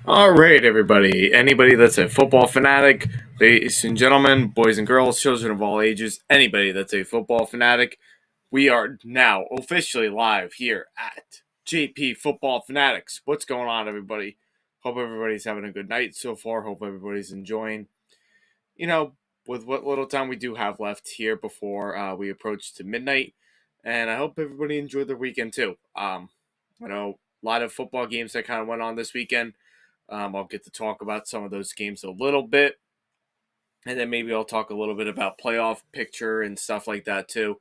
All right, everybody. Anybody that's a football fanatic, ladies and gentlemen, boys and girls, children of all ages, anybody that's a football fanatic, we are now officially live here at JP Football Fanatics. What's going on, everybody? Hope everybody's having a good night so far. Hope everybody's enjoying, you know, with what little time we do have left here before we approach to midnight. And I hope everybody enjoyed their weekend too. I know a lot of football games that kind of went on this weekend. I'll get to talk about some of those games a little bit, and then maybe I'll talk a little bit about playoff picture and stuff like that too.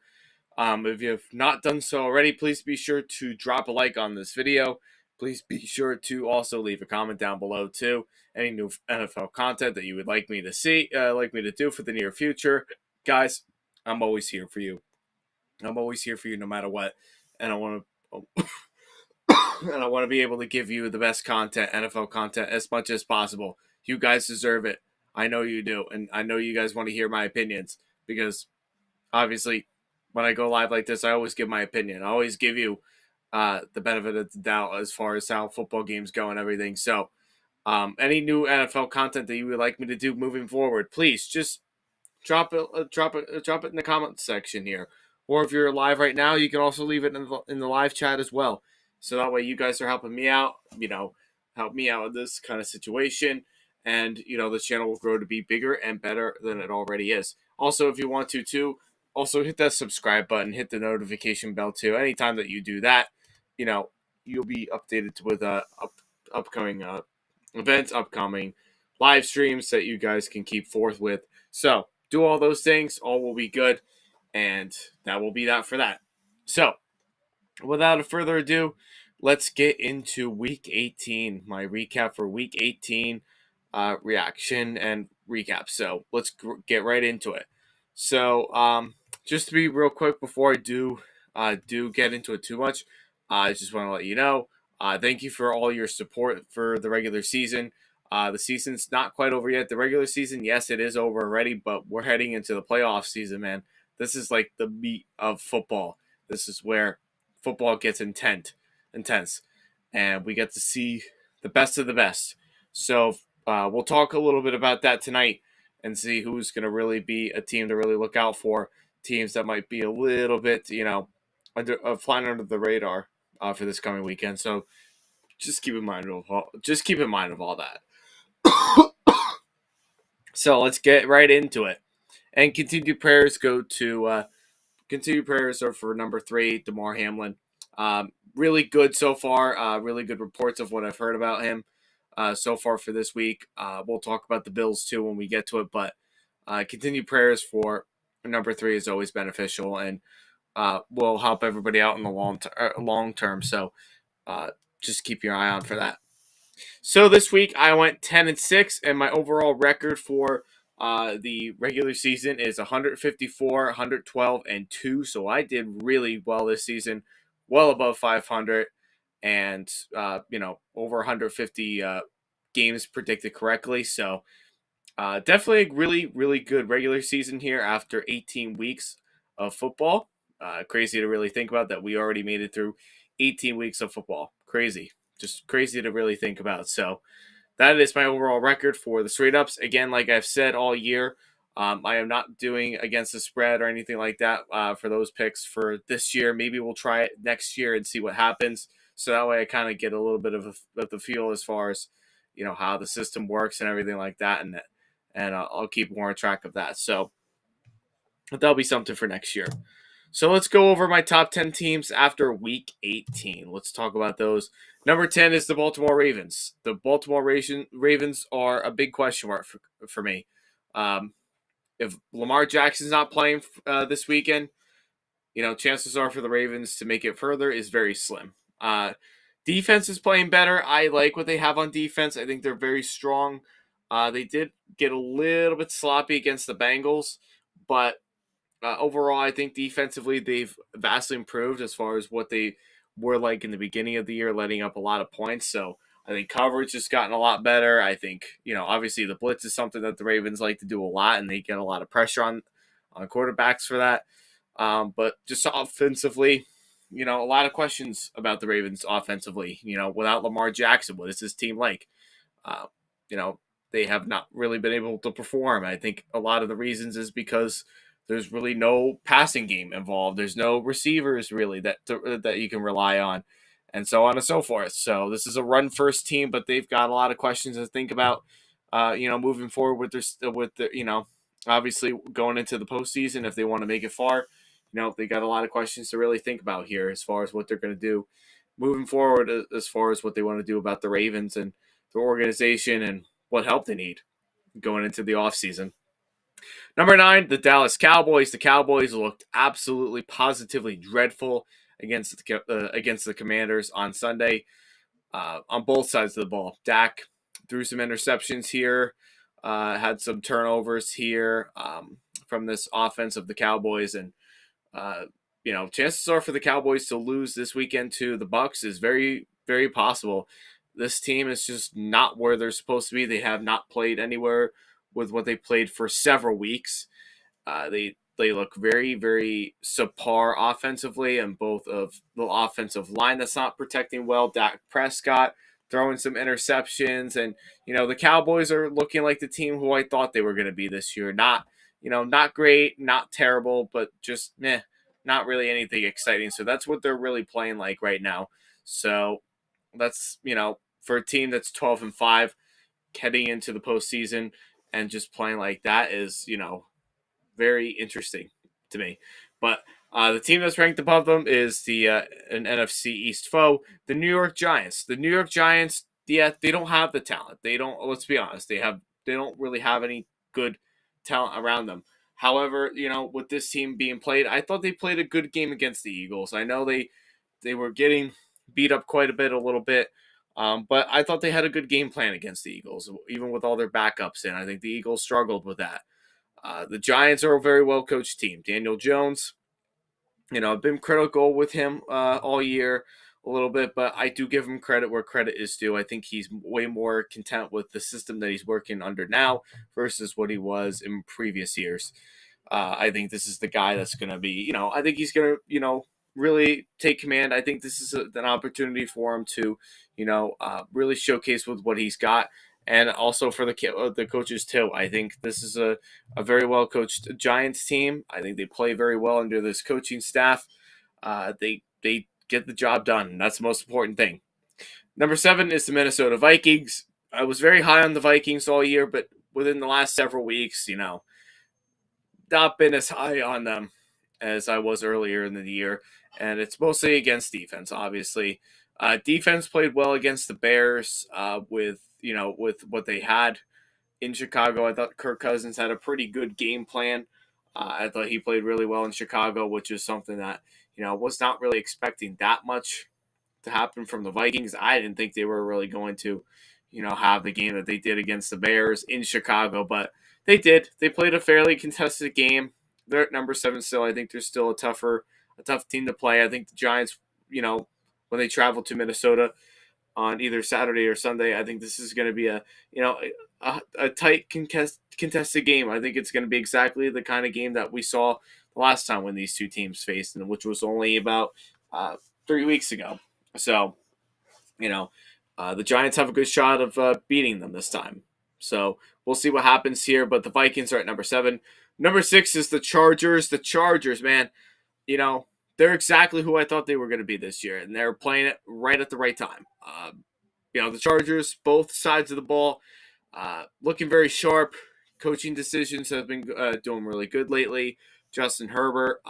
If you have not done so already, please be sure to drop a like on this video. Please be sure to also leave a comment down below too. Any new NFL content that you would like me to see, like me to do for the near future, guys. I'm always here for you. I'm always here for you no matter what, and I want to. And I want to be able to give you the best content, NFL content, as much as possible. You guys deserve it. I know you do. And I know you guys want to hear my opinions because obviously when I go live like this, I always give my opinion. I always give you the benefit of the doubt as far as how football games go and everything. So any new NFL content that you would like me to do moving forward, please just drop it in the comment section here. Or if you're live right now, you can also leave it in the live chat as well. So that way you guys are helping me out, help me out with this kind of situation. And, the channel will grow to be bigger and better than it already is. Also, if you want to, too, also hit that subscribe button, hit the notification bell, too. Anytime that you do that, you'll be updated with upcoming events, upcoming live streams that you guys can keep forth with. So, do all those things, all will be good, and that will be that for that. So, without further ado, let's get into Week 18, my recap for Week 18 reaction and recap. So, let's get right into it. So, just to be real quick before I do get into it too much, I just want to let you know, thank you for all your support for the regular season. The season's not quite over yet. The regular season, yes, it is over already, but we're heading into the playoff season, man. This is like the meat of football. This is where football gets intense, and we get to see the best of the best. So we'll talk a little bit about that tonight and see who's going to really be a team to really look out for. Teams that might be a little bit, flying under the radar for this coming weekend. So just keep in mind of all that. So let's get right into it. And continued prayers are for number 3, Damar Hamlin. Really good so far. Really good reports of what I've heard about him so far for this week. We'll talk about the Bills too when we get to it, but continued prayers for number 3 is always beneficial and will help everybody out in the long term. So just keep your eye on for that. So this week I went 10-6, and my overall record for the regular season is 154, 112, and 2. So I did really well this season, well above 500, and over 150 games predicted correctly. So definitely a really, really good regular season here after 18 weeks of football. Crazy to really think about that we already made it through 18 weeks of football. Crazy. Just crazy to really think about. So that is my overall record for the straight ups. Again, like I've said all year, I am not doing against the spread or anything like that for those picks for this year. Maybe we'll try it next year and see what happens. So that way I kind of get a little bit of the feel as far as, how the system works and everything like that. And I'll keep more on track of that. So that'll be something for next year. So let's go over my top 10 teams after week 18. Let's talk about those. Number 10 is the Baltimore Ravens. The Baltimore Ravens are a big question mark for me. If Lamar Jackson's not playing this weekend, chances are for the Ravens to make it further is very slim. Defense is playing better. I like what they have on defense. I think they're very strong. They did get a little bit sloppy against the Bengals, but overall, I think defensively they've vastly improved as far as what they were like in the beginning of the year, letting up a lot of points. So I think coverage has gotten a lot better. I think, obviously the blitz is something that the Ravens like to do a lot, and they get a lot of pressure on quarterbacks for that. But just offensively, a lot of questions about the Ravens offensively. Without Lamar Jackson, what is this team like? uh, you know, they have not really been able to perform. I think a lot of the reasons is because there's really no passing game involved. There's no receivers really that you can rely on, and so on and so forth. So this is a run first team, but they've got a lot of questions to think about. Moving forward with obviously going into the postseason if they want to make it far. They got a lot of questions to really think about here as far as what they're going to do moving forward, as far as what they want to do about the Ravens and their organization and what help they need going into the offseason. Number 9, the Dallas Cowboys. The Cowboys looked absolutely positively dreadful against the Commanders on Sunday on both sides of the ball. Dak threw some interceptions here, had some turnovers here from this offense of the Cowboys, and chances are for the Cowboys to lose this weekend to the Bucs is very, very possible. This team is just not where they're supposed to be. They have not played anywhere with what they played for several weeks. They look very, very subpar offensively, and both of the offensive line that's not protecting well. Dak Prescott throwing some interceptions, and the Cowboys are looking like the team who I thought they were going to be this year. Not great, not terrible, but just meh, not really anything exciting. So that's what they're really playing like right now. So that's for a team that's 12-5 heading into the postseason and just playing like that is very interesting to me. But the team that's ranked above them is an NFC East foe, the New York Giants. The New York Giants, yeah, they don't have the talent. They don't. Let's be honest. They don't really have any good talent around them. However, with this team being played, I thought they played a good game against the Eagles. I know they were getting beat up quite a little bit. But I thought they had a good game plan against the Eagles, even with all their backups in. I think the Eagles struggled with that. The Giants are a very well coached team. Daniel Jones, I've been critical with him all year a little bit, but I do give him credit where credit is due. I think he's way more content with the system that he's working under now versus what he was in previous years. I think this is the guy that's going to be, I think he's going to, really take command. I think this is an opportunity for him to, really showcase with what he's got. And also for the coaches too. I think this is a very well coached Giants team. I think they play very well under this coaching staff. They get the job done. And that's the most important thing. Number 7 is the Minnesota Vikings. I was very high on the Vikings all year, but within the last several weeks, not been as high on them as I was earlier in the year. And it's mostly against defense, obviously. Defense played well against the Bears with what they had in Chicago. I thought Kirk Cousins had a pretty good game plan. I thought he played really well in Chicago, which is something that, was not really expecting that much to happen from the Vikings. I didn't think they were really going to, have the game that they did against the Bears in Chicago, but they did. They played a fairly contested game. They're at number 7 still. I think they're still a tough team to play. I think the Giants, when they travel to Minnesota on either Saturday or Sunday, I think this is going to be a tight contested game. I think it's going to be exactly the kind of game that we saw the last time when these two teams faced, and which was only about 3 weeks ago. So, the Giants have a good shot of beating them this time. So we'll see what happens here. But the Vikings are at number 7. Number 6 is the Chargers. The Chargers, man, they're exactly who I thought they were going to be this year, and they're playing it right at the right time. The Chargers, both sides of the ball, looking very sharp. Coaching decisions have been doing really good lately. Justin Herbert,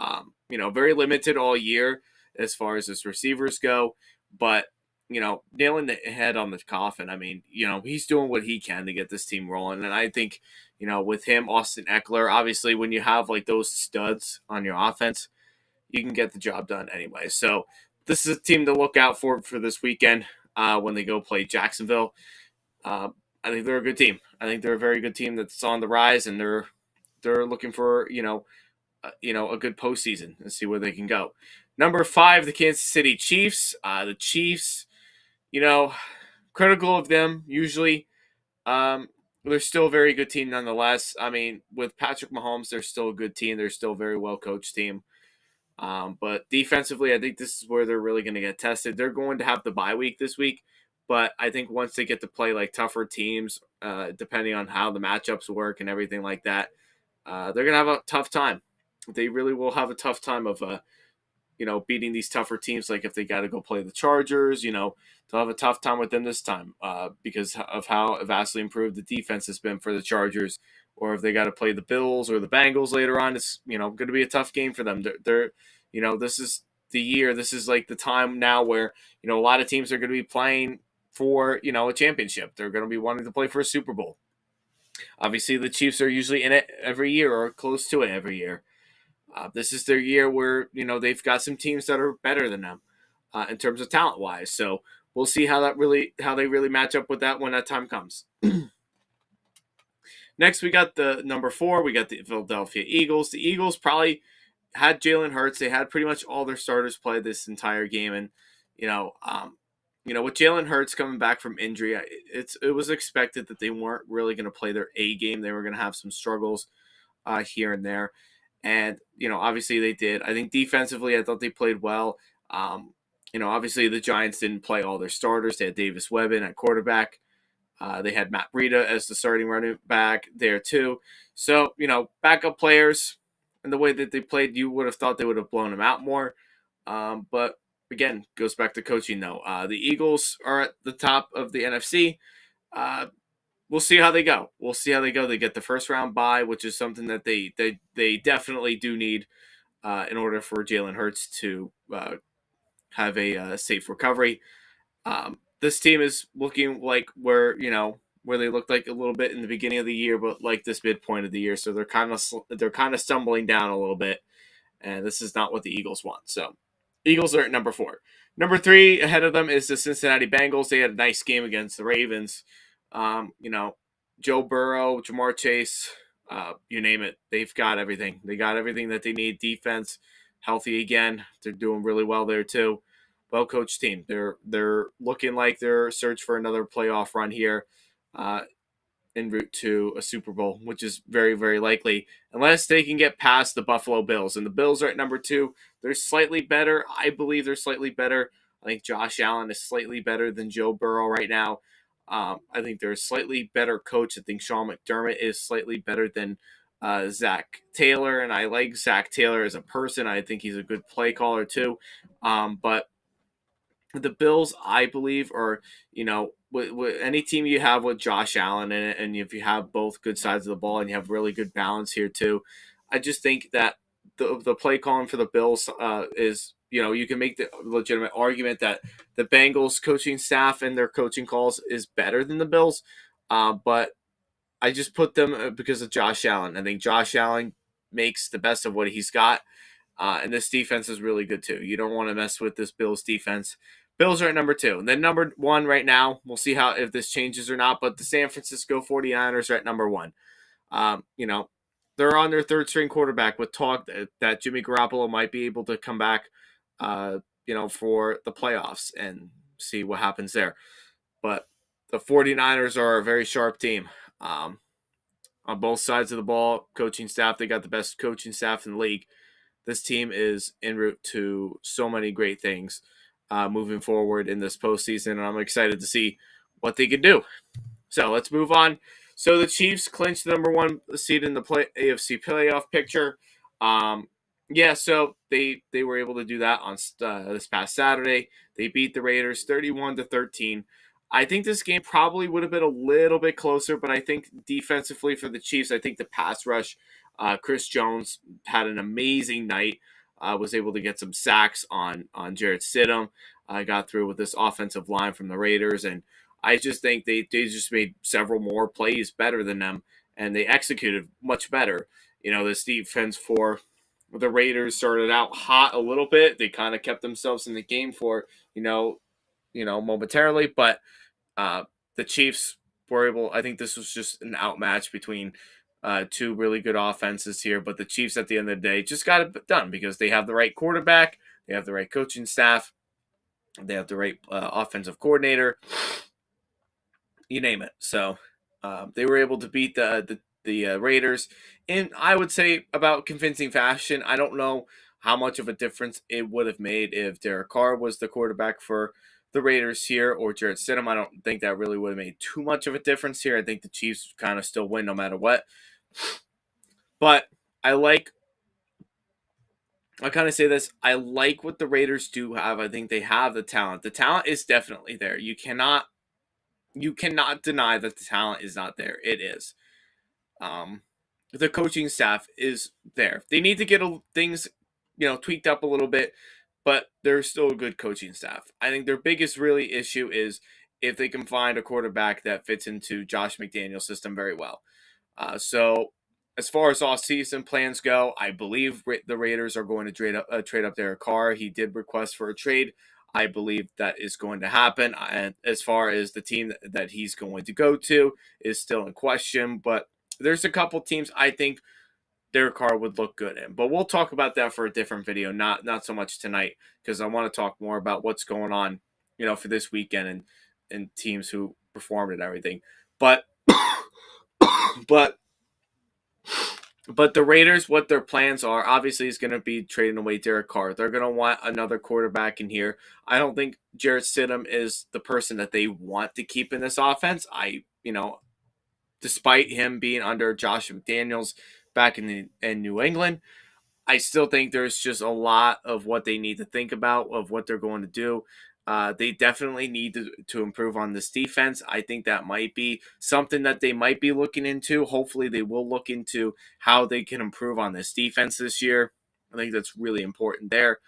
very limited all year as far as his receivers go, but nailing the head on the coffin. I mean, he's doing what he can to get this team rolling. And I think, with him, Austin Eckler, obviously when you have like those studs on your offense, you can get the job done anyway. So this is a team to look out for this weekend when they go play Jacksonville. I think they're a good team. I think they're a very good team that's on the rise, and they're looking for, a good postseason and see where they can go. Number 5, the Kansas City Chiefs. The Chiefs, critical of them usually. They're still a very good team nonetheless. I mean, with Patrick Mahomes, they're still a good team. They're still a very well-coached team. But defensively, I think this is where they're really going to get tested. They're going to have the bye week this week, But I think once they get to play like tougher teams, depending on how the matchups work and everything like that, they're gonna have a tough time. They really will have a tough time of beating these tougher teams. Like if they got to go play the Chargers, they'll have a tough time with them this time because of how vastly improved the defense has been for the Chargers. Or if they got to play the Bills or the Bengals later on, it's going to be a tough game for them. This is the year. This is like the time now where a lot of teams are going to be playing for a championship. They're going to be wanting to play for a Super Bowl. Obviously, the Chiefs are usually in it every year or close to it every year. This is their year where they've got some teams that are better than them in terms of talent wise. So we'll see how they really match up with that when that time comes. Next, we got the number 4. We got the Philadelphia Eagles. The Eagles probably had Jalen Hurts. They had pretty much all their starters play this entire game, and with Jalen Hurts coming back from injury, it was expected that they weren't really going to play their A game. They were going to have some struggles here and there. And, obviously they did. I think defensively, I thought they played well. Obviously the Giants didn't play all their starters. They had Davis Webb at quarterback. They had Matt Breida as the starting running back there too. So, backup players and the way that they played, you would have thought they would have blown them out more. But again, goes back to coaching though. The Eagles are at the top of the NFC. We'll see how they go. They get the first round bye, which is something that they definitely do need in order for Jalen Hurts to have a safe recovery. This team is looking like where they looked like a little bit in the beginning of the year, but like this midpoint of the year, so they're kind of stumbling down a little bit, and this is not what the Eagles want. So, Eagles are at number 4. Number 3 ahead of them is the Cincinnati Bengals. They had a nice game against the Ravens. Joe Burrow, Jamar Chase, you name it. They've got everything. They got everything that they need. Defense, healthy again. They're doing really well there too. Well-coached team. They're looking like they're search for another playoff run here en route to a Super Bowl, which is very, very likely, unless they can get past the Buffalo Bills. And the Bills are at number 2. They're slightly better. I believe they're slightly better. I think Josh Allen is slightly better than Joe Burrow right now. I think they're a slightly better coach. I think Sean McDermott is slightly better than Zach Taylor, and I like Zach Taylor as a person. I think he's a good play caller too. But the Bills, I believe, are with any team you have with Josh Allen in it, and if you have both good sides of the ball and you have really good balance here too, I just think that the play calling for the Bills is you can make the legitimate argument that the Bengals coaching staff and their coaching calls is better than the Bills, but I just put them because of Josh Allen. I think Josh Allen makes the best of what he's got, and this defense is really good too. You don't want to mess with this Bills defense. Bills are at number 2. And then number 1 right now, we'll see if this changes or not, but the San Francisco 49ers are at number 1. They're on their third string quarterback with talk that Jimmy Garoppolo might be able to come back, for the playoffs and see what happens there. But the 49ers are a very sharp team. On both sides of the ball, coaching staff, they got the best coaching staff in the league. This team is en route to so many great things moving forward in this postseason, and I'm excited to see what they can do. So let's move on. So the Chiefs clinched the number 1 seed in the AFC playoff picture. So they were able to do that on this past Saturday. They beat the Raiders 31-13. I think this game probably would have been a little bit closer, but I think defensively for the Chiefs, I think the pass rush, Chris Jones had an amazing night. Was able to get some sacks on Jarrett Stidham. Got through with this offensive line from the Raiders, and I just think they just made several more plays better than them, and they executed much better. This defense for the Raiders started out hot a little bit. They kind of kept themselves in the game for momentarily, but the Chiefs were able. I think this was just an outmatch between two really good offenses here, but the Chiefs at the end of the day just got it done because they have the right quarterback, they have the right coaching staff, they have the right offensive coordinator, you name it. So they were able to beat the Raiders in, I would say, about convincing fashion. I don't know how much of a difference it would have made if Derek Carr was the quarterback for the Raiders here or Jarrett Stidham. I don't think that really would have made too much of a difference here. I think the Chiefs kind of still win no matter what. But I like, I kind of say this, I like what the Raiders do have. I think they have the talent. The talent is definitely there. You cannot deny that the talent is not there. It is. Um, the coaching staff is there. They need to get things, tweaked up a little bit, but they're still a good coaching staff. I think their biggest really issue is if they can find a quarterback that fits into Josh McDaniel's system very well. So as far as off-season plans go, I believe the Raiders are going to trade up Derek Carr. He did request for a trade. I believe that is going to happen. And as far as the team that he's going to go to is still in question, but there's a couple teams I think Derek Carr would look good in. But we'll talk about that for a different video, not so much tonight, because I want to talk more about what's going on, for this weekend and teams who performed and everything. But but But the Raiders, what their plans are, obviously, is going to be trading away Derek Carr. They're going to want another quarterback in here. I don't think Jarrett Stidham is the person that they want to keep in this offense. Despite him being under Josh McDaniels back in New England, I still think there's just a lot of what they need to think about of what they're going to do. They definitely need to improve on this defense. I think that might be something that they might be looking into. Hopefully, they will look into how they can improve on this defense this year. I think that's really important there.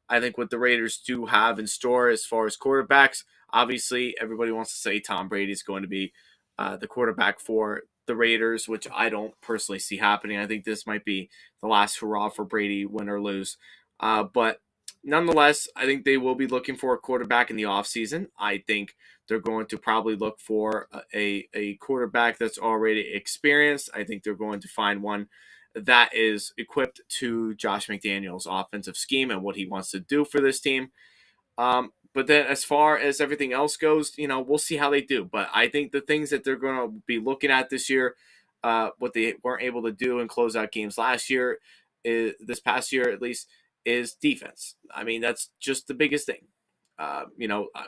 I think what the Raiders do have in store as far as quarterbacks, obviously, everybody wants to say Tom Brady is going to be the quarterback for the Raiders, which I don't personally see happening. I think this might be the last hurrah for Brady, win or lose. But nonetheless, I think they will be looking for a quarterback in the offseason. I think they're going to probably look for a quarterback that's already experienced. I think they're going to find one that is equipped to Josh McDaniels' offensive scheme and what he wants to do for this team. But then as far as everything else goes, we'll see how they do. But I think the things that they're going to be looking at this year, what they weren't able to do in closeout games last year, this past year at least, is defense. I mean, that's just the biggest thing.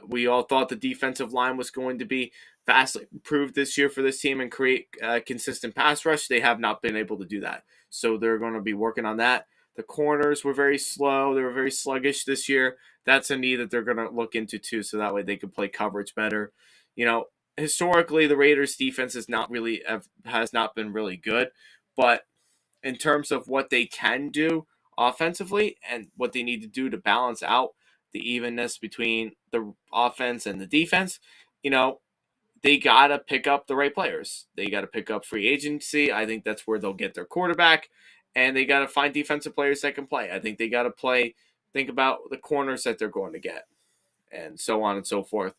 We all thought the defensive line was going to be vastly improved this year for this team and create consistent pass rush. They have not been able to do that. So they're going to be working on that. The corners were very slow. They were very sluggish this year. That's a need that they're going to look into too, so that way they can play coverage better. Historically, the Raiders' defense has not been really good, but in terms of what they can do offensively and what they need to do to balance out the evenness between the offense and the defense, they got to pick up the right players. They got to pick up free agency. I think that's where they'll get their quarterback. And they got to find defensive players that can play. I think they got to think about the corners that they're going to get, and so on and so forth.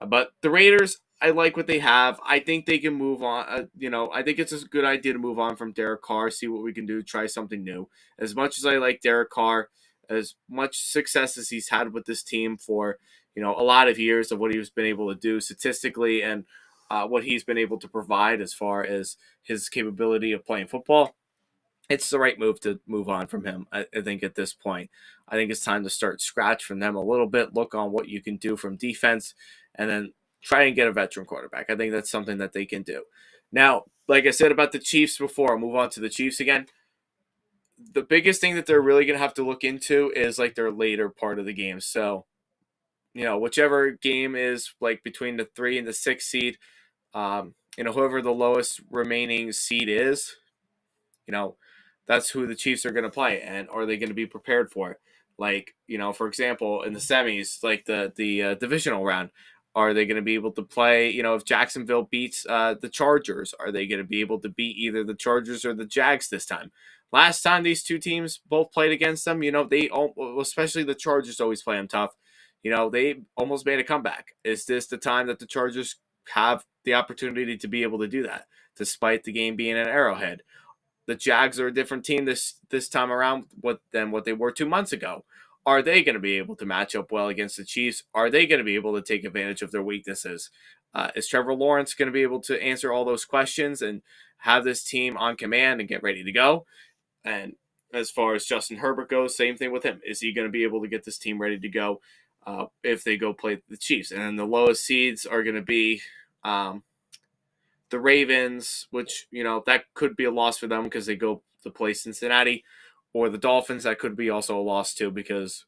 But the Raiders, I like what they have. I think they can move on. I think it's a good idea to move on from Derek Carr, see what we can do, try something new. As much as I like Derek Carr, as much success as he's had with this team for, a lot of years of what he's been able to do statistically and what he's been able to provide as far as his capability of playing football, it's the right move to move on from him. I think at this point, I think it's time to start scratch from them a little bit, look on what you can do from defense, and then try and get a veteran quarterback. I think that's something that they can do. Now, like I said about the Chiefs before, I'll move on to the Chiefs again. The biggest thing that they're really going to have to look into is like their later part of the game. So, whichever game is like between the 3 and the 6 seed, whoever the lowest remaining seed is, that's who the Chiefs are going to play, and are they going to be prepared for it? Like, for example, in the semis, like the divisional round, are they going to be able to play? If Jacksonville beats the Chargers, are they going to be able to beat either the Chargers or the Jags this time? Last time these two teams both played against them, they especially the Chargers always play them tough. They almost made a comeback. Is this the time that the Chargers have the opportunity to be able to do that, despite the game being an Arrowhead? The Jags are a different team this time around than what they were 2 months ago. Are they going to be able to match up well against the Chiefs? Are they going to be able to take advantage of their weaknesses? Is Trevor Lawrence going to be able to answer all those questions and have this team on command and get ready to go? And as far as Justin Herbert goes, same thing with him. Is he going to be able to get this team ready to go? if they go play the Chiefs. And then the lowest seeds are going to be um, the Ravens, which, that could be a loss for them because they go to play Cincinnati, or the Dolphins. That could be also a loss too because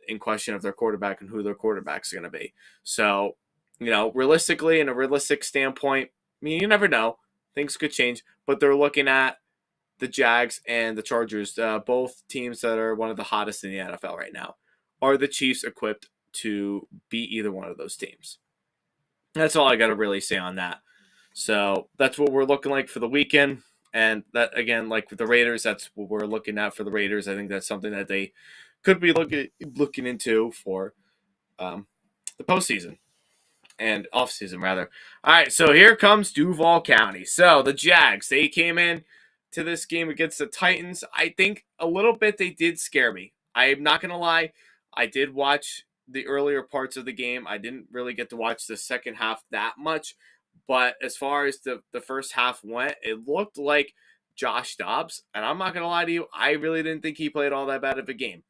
in question of their quarterback and who their quarterback's going to be. So, realistically, in a realistic standpoint, I mean, you never know. Things could change, but they're looking at the Jags and the Chargers, both teams that are one of the hottest in the NFL right now. Are the Chiefs equipped to beat either one of those teams? That's all I got to really say on that. So that's what we're looking like for the weekend. And that, again, like with the Raiders, that's what we're looking at for the Raiders. I think that's something that they could be looking into for the postseason and offseason, rather. All right, so here comes Duval County. So the Jags, they came in to this game against the Titans. I think a little bit they did scare me. I'm not going to lie. I did watch the earlier parts of the game. I didn't really get to watch the second half that much. But as far as the first half went, it looked like Josh Dobbs. And I'm not going to lie to you, I really didn't think he played all that bad of a game.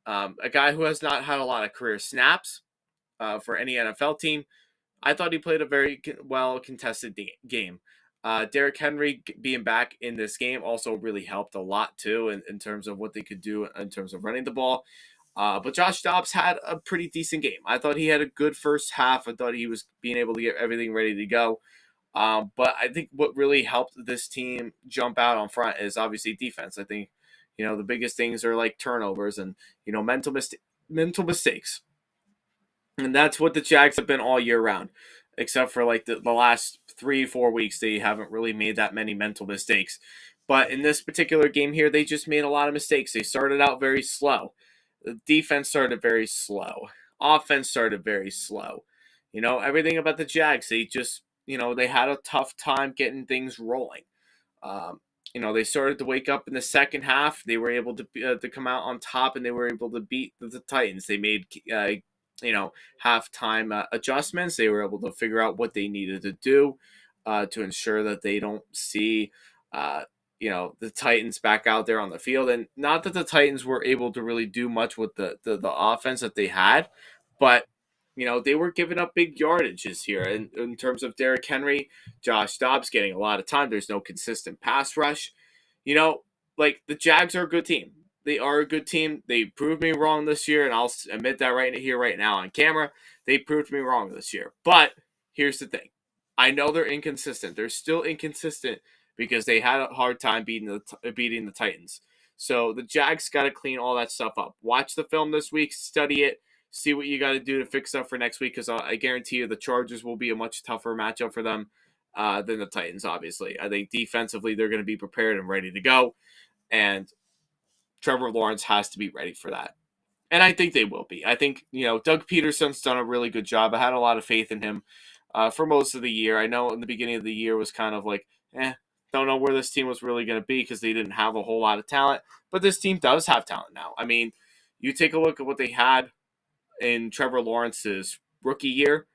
A guy who has not had a lot of career snaps for any NFL team. I thought he played a very well contested game. Derrick Henry being back in this game also really helped a lot too in terms of what they could do in terms of running the ball. But Josh Dobbs had a pretty decent game. I thought he had a good first half. I thought he was being able to get everything ready to go. But I think what really helped this team jump out on front is obviously defense. I think, the biggest things are like turnovers and, mental mistakes. And that's what the Jags have been all year round, except for like the last 3-4 weeks. They haven't really made that many mental mistakes. But in this particular game here, they just made a lot of mistakes. They started out very slow. The defense started very slow. Offense started very slow. Everything about the Jags, they just, they had a tough time getting things rolling. Um, they started to wake up in the second half. They were able to come out on top, and they were able to beat the Titans. They made halftime adjustments. They were able to figure out what they needed to do to ensure that they don't see the Titans back out there on the field. And not that the Titans were able to really do much with the offense that they had, but they were giving up big yardages here. And in terms of Derrick Henry, Josh Dobbs getting a lot of time. There's no consistent pass rush. Like the Jags are a good team. They are a good team. They proved me wrong this year, and I'll admit that right here, right now on camera. They proved me wrong this year. But here's the thing. I know they're inconsistent. They're still inconsistent because they had a hard time beating the Titans. So the Jags got to clean all that stuff up. Watch the film this week. Study it. See what you got to do to fix up for next week, because I guarantee you the Chargers will be a much tougher matchup for them than the Titans, obviously. I think defensively they're going to be prepared and ready to go. And Trevor Lawrence has to be ready for that. And I think they will be. I think, Doug Peterson's done a really good job. I had a lot of faith in him for most of the year. I know in the beginning of the year was kind of like, don't know where this team was really going to be because they didn't have a whole lot of talent. But this team does have talent now. I mean, you take a look at what they had in Trevor Lawrence's rookie year.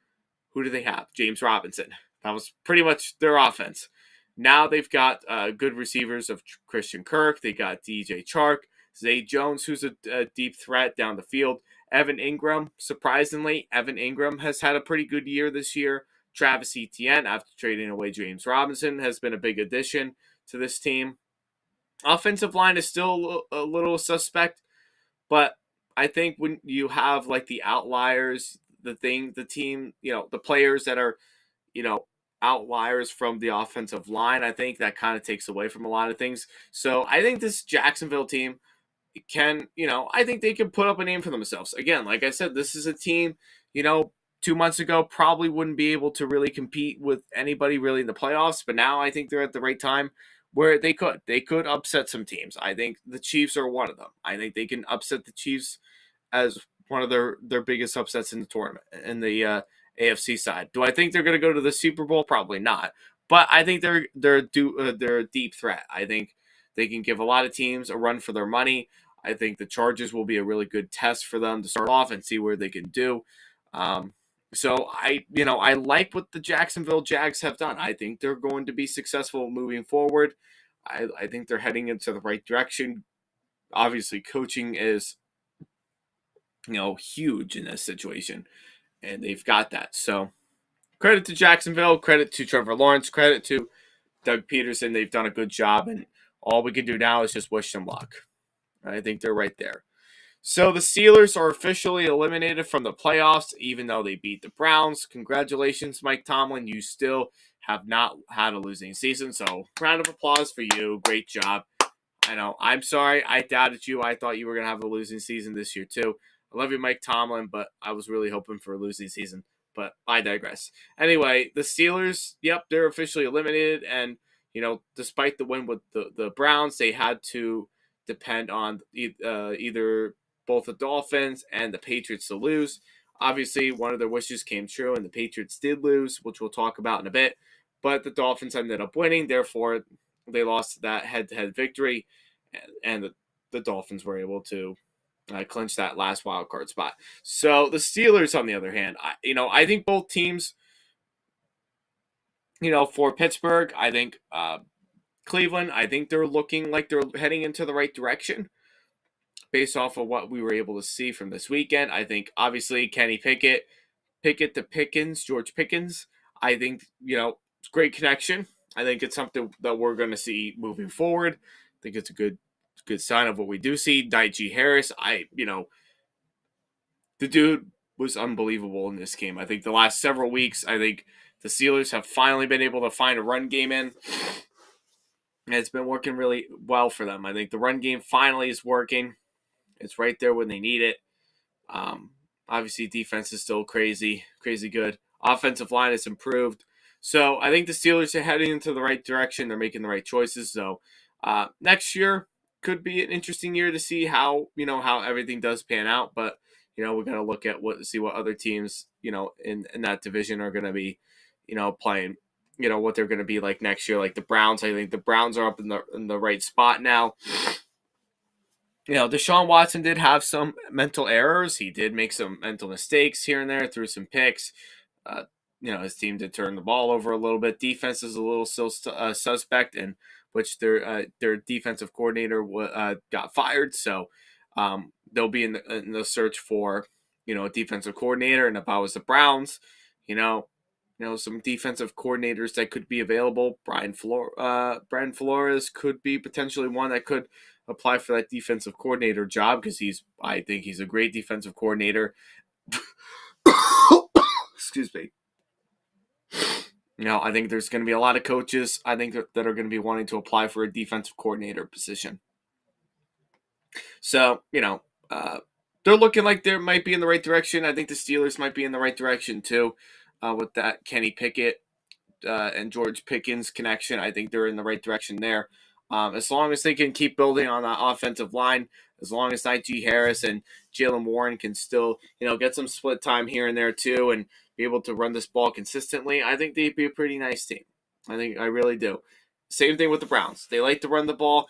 Who do they have? James Robinson. That was pretty much their offense. Now they've got good receivers of Christian Kirk. They got DJ Chark, Zay Jones, who's a deep threat down the field. Evan Ingram, surprisingly, has had a pretty good year this year. Travis Etienne, after trading away James Robinson, has been a big addition to this team. Offensive line is still a little suspect, but I think when you have like the outliers, the team, the players that are, outliers from the offensive line, I think that kind of takes away from a lot of things. So I think this Jacksonville team can, I think they can put up a name for themselves. Again, like I said, this is a team, 2 months ago probably wouldn't be able to really compete with anybody really in the playoffs, but now I think they're at the right time where they could upset some teams. I think the Chiefs are one of them. I think they can upset the Chiefs as one of their biggest upsets in the tournament, in the AFC side. Do I think they're going to go to the Super Bowl? Probably not. But I think they're a deep threat. I think they can give a lot of teams a run for their money. I think the Chargers will be a really good test for them to start off and see where they can do. So I like what the Jacksonville Jags have done. I think they're going to be successful moving forward. I think they're heading into the right direction. Obviously, coaching is huge in this situation, and they've got that. So credit to Jacksonville, credit to Trevor Lawrence, credit to Doug Peterson. They've done a good job, and all we can do now is just wish them luck. I think they're right there. So the Steelers are officially eliminated from the playoffs, even though they beat the Browns. Congratulations, Mike Tomlin. You still have not had a losing season. So round of applause for you. Great job. I know. I'm sorry. I doubted you. I thought you were going to have a losing season this year, too. I love you, Mike Tomlin, but I was really hoping for a losing season. But I digress. Anyway, the Steelers, yep, they're officially eliminated. And, despite the win with the Browns, they had to depend on either both the Dolphins and the Patriots to lose. Obviously, one of their wishes came true, and the Patriots did lose, which we'll talk about in a bit. But the Dolphins ended up winning. Therefore, they lost that head-to-head victory, and the Dolphins were able to clinch that last wild card spot. So the Steelers, on the other hand, I think both teams, for Pittsburgh, I think Cleveland, I think they're looking like they're heading into the right direction based off of what we were able to see from this weekend. I think, obviously, Kenny Pickett to Pickens, George Pickens, I think, it's a great connection. I think it's something that we're going to see moving forward. I think it's a good sign of what we do see. Najee Harris, the dude was unbelievable in this game. I think the last several weeks, I think the Steelers have finally been able to find a run game in. And it's been working really well for them. I think the run game finally is working. It's right there when they need it. Obviously, defense is still crazy good. Offensive line has improved. So I think the Steelers are heading into the right direction. They're making the right choices. So next year could be an interesting year to see how everything does pan out. But we're gonna look at see what other teams in that division are gonna be playing. What they're gonna be like next year. Like the Browns, I think the Browns are up in the right spot now. Deshaun Watson did have some mental errors. He did make some mental mistakes here and there, threw some picks. His team did turn the ball over a little bit. Defense is a little still suspect, in which their defensive coordinator got fired. So they'll be in the search for a defensive coordinator. And if I was the Browns, some defensive coordinators that could be available. Brian Flores could be potentially one that could apply for that defensive coordinator job because I think he's a great defensive coordinator. Excuse me. I think there's going to be a lot of coaches, I think, that are going to be wanting to apply for a defensive coordinator position. So, they're looking like they might be in the right direction. I think the Steelers might be in the right direction, too, with that Kenny Pickett and George Pickens connection. I think they're in the right direction there. As long as they can keep building on that offensive line, as long as Najee Harris and Jaylen Warren can still, get some split time here and there too, and be able to run this ball consistently, I think they'd be a pretty nice team. I really do. Same thing with the Browns. They like to run the ball.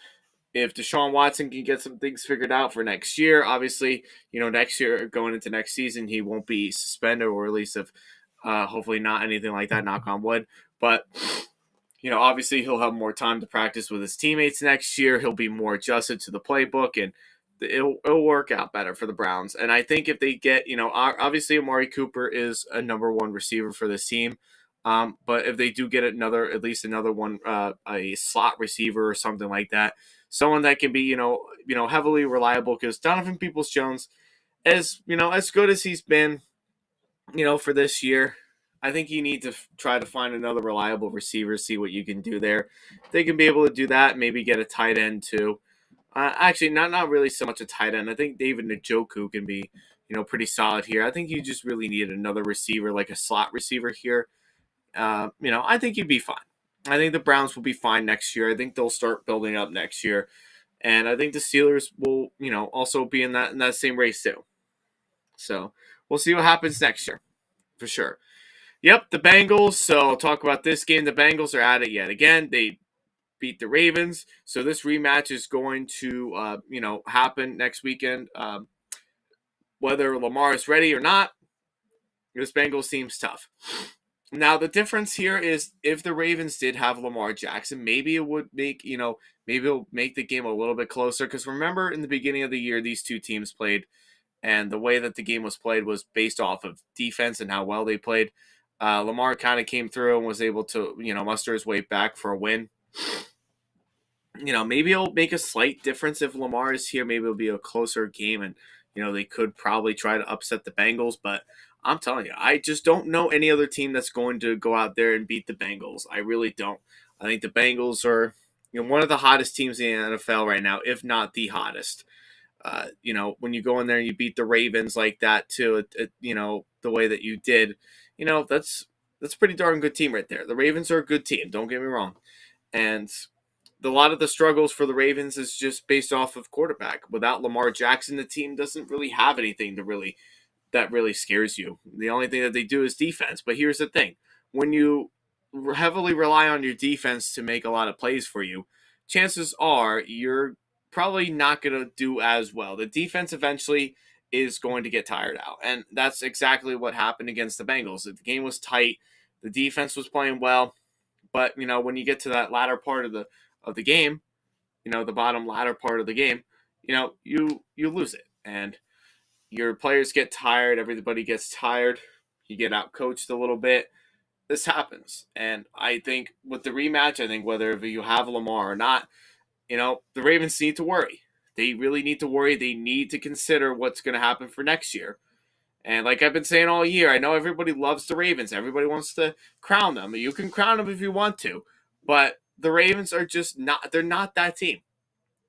If Deshaun Watson can get some things figured out for next year, obviously, next year, going into next season, he won't be suspended, or at least if hopefully not anything like that, knock on wood. But obviously he'll have more time to practice with his teammates next year. He'll be more adjusted to the playbook, and it'll work out better for the Browns. And I think if they get, obviously Amari Cooper is a number one receiver for this team. But if they do get at least another one, a slot receiver or something like that, someone that can be, heavily reliable, because Donovan Peoples-Jones, as good as he's been, for this year, I think you need to try to find another reliable receiver, see what you can do there. If they can be able to do that, maybe get a tight end too. Actually, not really so much a tight end. I think David Njoku can be, pretty solid here. I think you just really need another receiver, like a slot receiver here. I think you'd be fine. I think the Browns will be fine next year. I think they'll start building up next year. And I think the Steelers will, also be in that same race too. So we'll see what happens next year, for sure. Yep, the Bengals. So I'll talk about this game. The Bengals are at it yet again. They beat the Ravens. So this rematch is going to, happen next weekend. Whether Lamar is ready or not, this Bengals seems tough. Now, the difference here is if the Ravens did have Lamar Jackson, maybe it would make, maybe it'll make the game a little bit closer. Because remember, in the beginning of the year, these two teams played and the way that the game was played was based off of defense and how well they played. Lamar kind of came through and was able to, muster his way back for a win. Maybe it'll make a slight difference if Lamar is here. Maybe it'll be a closer game, and they could probably try to upset the Bengals. But I'm telling you, I just don't know any other team that's going to go out there and beat the Bengals. I really don't. I think the Bengals are, one of the hottest teams in the NFL right now, if not the hottest. When you go in there and you beat the Ravens like that too, the way that you did, that's a pretty darn good team right there. The Ravens are a good team. Don't get me wrong, and a lot of the struggles for the Ravens is just based off of quarterback. Without Lamar Jackson, the team doesn't really have anything that really scares you. The only thing that they do is defense. But here's the thing: when you heavily rely on your defense to make a lot of plays for you, chances are you're probably not going to do as well. The defense eventually is going to get tired out, and that's exactly what happened against the Bengals. The game was tight. The defense was playing well, but when you get to that latter part of the game, the bottom latter part of the game, you lose it, and your players get tired. Everybody gets tired. You get out coached a little bit. This happens, and I think with the rematch, I think whether you have Lamar or not, the Ravens need to worry. They really need to worry. They need to consider what's going to happen for next year. And like I've been saying all year, I know everybody loves the Ravens. Everybody wants to crown them. You can crown them if you want to. But the Ravens are just not, they're not that team.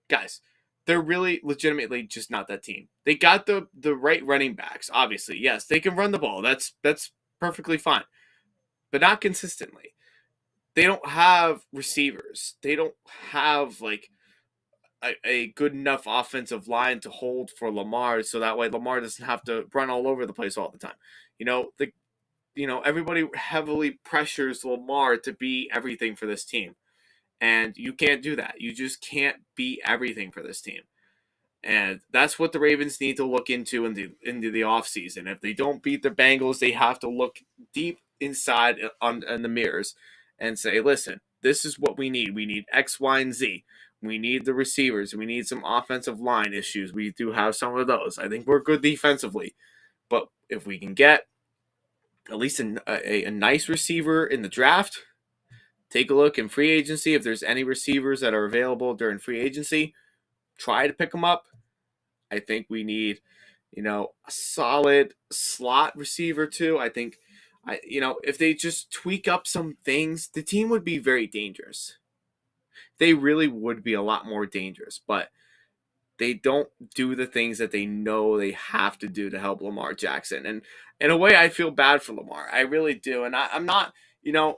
Guys, they're really legitimately just not that team. They got the right running backs, obviously. Yes, they can run the ball. That's perfectly fine. But not consistently. They don't have receivers. They don't have like a good enough offensive line to hold for Lamar, so that way Lamar doesn't have to run all over the place all the time. Everybody heavily pressures Lamar to be everything for this team, and you can't do that. You just can't be everything for this team. And that's what the Ravens need to look into into the offseason. If they don't beat the Bengals, they have to look deep inside in the mirrors and say, listen, this is what we need. We need X, Y, and Z. We need the receivers. We need some offensive line issues. We do have some of those. I think we're good defensively. But if we can get at least a nice receiver in the draft, take a look in free agency. If there's any receivers that are available during free agency, try to pick them up. I think we need, a solid slot receiver too. I think, if they just tweak up some things, the team would be very dangerous. They really would be a lot more dangerous, but they don't do the things that they know they have to do to help Lamar Jackson. And in a way, I feel bad for Lamar. I really do. And I'm not,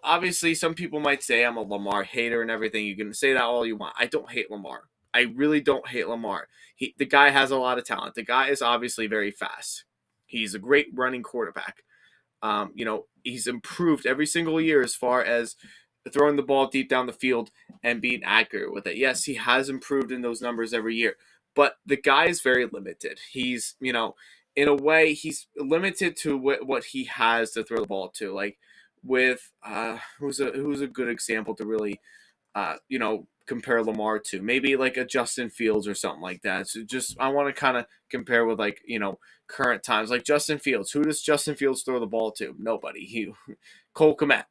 obviously some people might say I'm a Lamar hater and everything. You can say that all you want. I don't hate Lamar. I really don't hate Lamar. The guy has a lot of talent. The guy is obviously very fast. He's a great running quarterback. He's improved every single year as far as throwing the ball deep down the field and being accurate with it. Yes, he has improved in those numbers every year, but the guy is very limited. He's, in a way, he's limited to what he has to throw the ball to. Like with who's a good example to really, compare Lamar to, maybe like a Justin Fields or something like that. So just I want to kind of compare with like current times, like Justin Fields. Who does Justin Fields throw the ball to? Nobody. Cole Kmet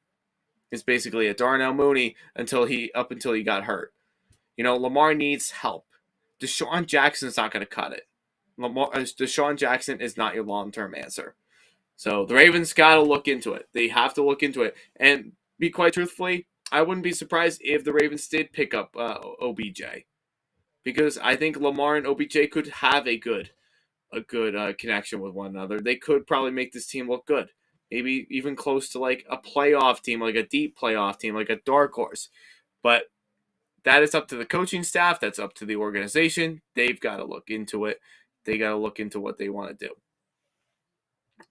is basically a Darnell Mooney until he got hurt. Lamar needs help. Deshaun Jackson's not going to cut it. Deshaun Jackson is not your long-term answer. So the Ravens got to look into it. They have to look into it. And be quite truthfully, I wouldn't be surprised if the Ravens did pick up OBJ, because I think Lamar and OBJ could have a good connection with one another. They could probably make this team look good, maybe even close to like a playoff team, like a deep playoff team, like a dark horse. But that is up to the coaching staff. That's up to the organization. They've got to look into it. They got to look into what they want to do.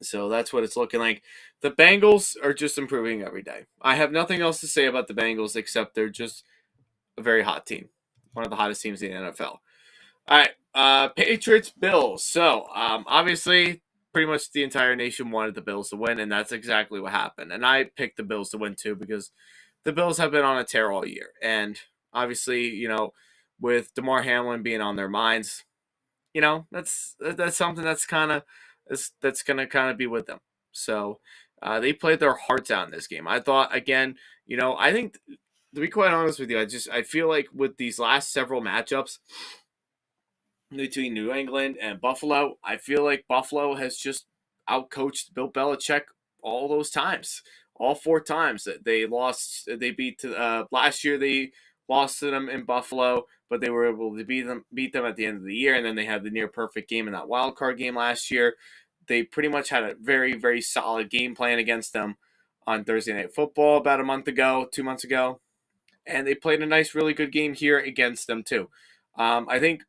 So that's what it's looking like. The Bengals are just improving every day. I have nothing else to say about the Bengals except they're just a very hot team. One of the hottest teams in the NFL. All right, Patriots, Bills. So, obviously, pretty much the entire nation wanted the Bills to win, and that's exactly what happened. And I picked the Bills to win, too, because the Bills have been on a tear all year. And obviously, with Damar Hamlin being on their minds, that's something that's gonna kind of be with them. So they played their hearts out in this game. I thought again, I think to be quite honest with you, I feel like with these last several matchups between New England and Buffalo, I feel like Buffalo has just outcoached Bill Belichick all those times, all four times that they lost. They beat last year. They lost to them in Buffalo, but they were able to beat them at the end of the year, and then they had the near perfect game in that wild card game last year. They pretty much had a very very solid game plan against them on Thursday Night Football about a month ago, 2 months ago, and they played a nice, really good game here against them too. I think,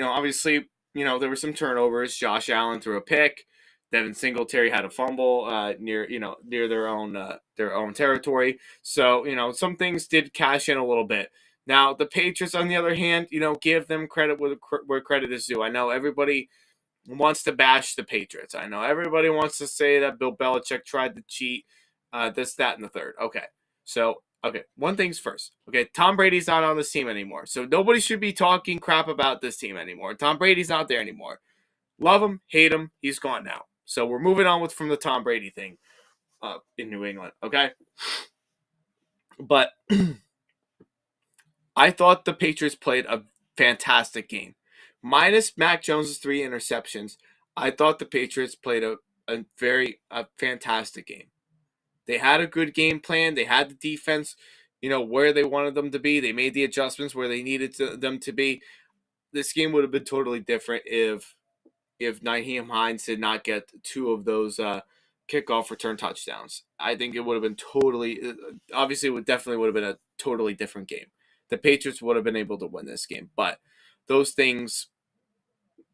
obviously, there were some turnovers. Josh Allen threw a pick. Devin Singletary had a fumble near their own territory. So some things did cash in a little bit. Now the Patriots, on the other hand, give them credit where credit is due. I know everybody wants to bash the Patriots. I know everybody wants to say that Bill Belichick tried to cheat, this, that, and the third. Okay, one thing's first. Okay, Tom Brady's not on this team anymore, so nobody should be talking crap about this team anymore. Tom Brady's not there anymore. Love him, hate him, he's gone now. So we're moving on from the Tom Brady thing in New England. Okay, but I thought the Patriots played a fantastic game. Minus Mac Jones' 3 interceptions, I thought the Patriots played a fantastic game. They had a good game plan. They had the defense, where they wanted them to be. They made the adjustments where they needed them to be. This game would have been totally different if Nyheim Hines did not get 2 of those kickoff return touchdowns. I think it would have been obviously it definitely would have been a totally different game. The Patriots would have been able to win this game, but those things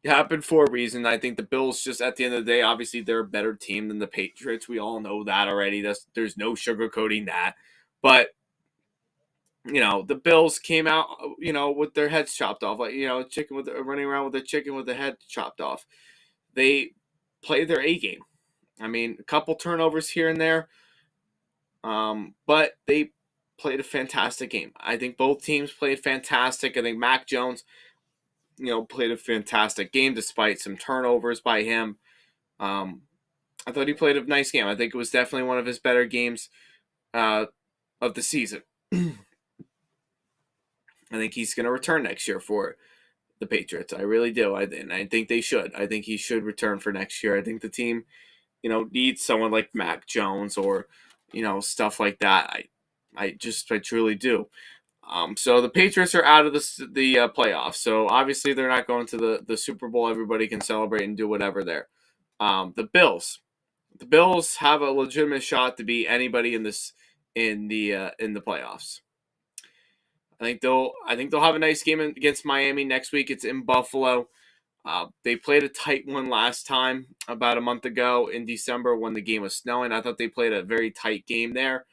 happened for a reason. I think the Bills, just at the end of the day, obviously they're a better team than the Patriots. We all know that already. There's no sugarcoating that. But the Bills came out, with their heads chopped off, like chicken running around with a chicken with the head chopped off. They played their A game. I mean, a couple turnovers here and there, but they played a fantastic game. I think both teams played fantastic. I think Mac Jones, played a fantastic game despite some turnovers by him. I thought he played a nice game. I think it was definitely one of his better games of the season. I think he's going to return next year for the Patriots. I really do. And I think they should. I think he should return for next year. I think the team, needs someone like Mac Jones or, stuff like that. I truly do. So the Patriots are out of the playoffs. So obviously they're not going to the Super Bowl. Everybody can celebrate and do whatever there. The Bills have a legitimate shot to beat anybody in the playoffs. I think they'll have a nice game against Miami next week. It's in Buffalo. They played a tight one last time about a month ago in December when the game was snowing. I thought they played a very tight game there.